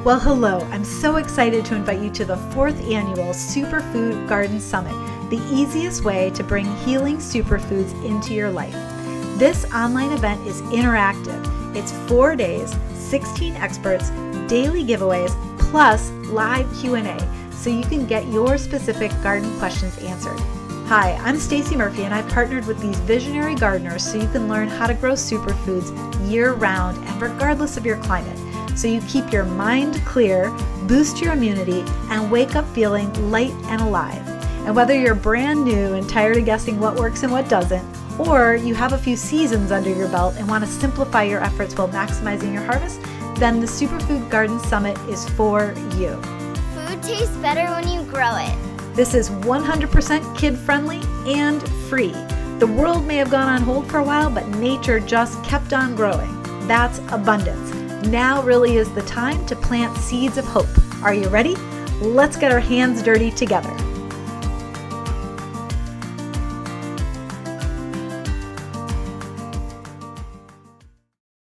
Well, hello. I'm so excited to invite you to the 4th annual Superfood Garden Summit, the easiest way to bring healing superfoods into your life. This online event is interactive. It's 4 days, 16 experts, daily giveaways, plus live Q&A, so you can get your specific garden questions answered. Hi, I'm Stacey Murphy, and I've partnered with these visionary gardeners so you can learn how to grow superfoods year-round and regardless of your climate, so you keep your mind clear, boost your immunity, and wake up feeling light and alive. And whether you're brand new and tired of guessing what works and what doesn't, or you have a few seasons under your belt and want to simplify your efforts while maximizing your harvest, then the Superfood Garden Summit is for you. Food tastes better when you grow it. This is 100% kid-friendly and free. The world may have gone on hold for a while, but nature just kept on growing. That's abundance. Now really is the time to plant seeds of hope. Are you ready? Let's get our hands dirty together.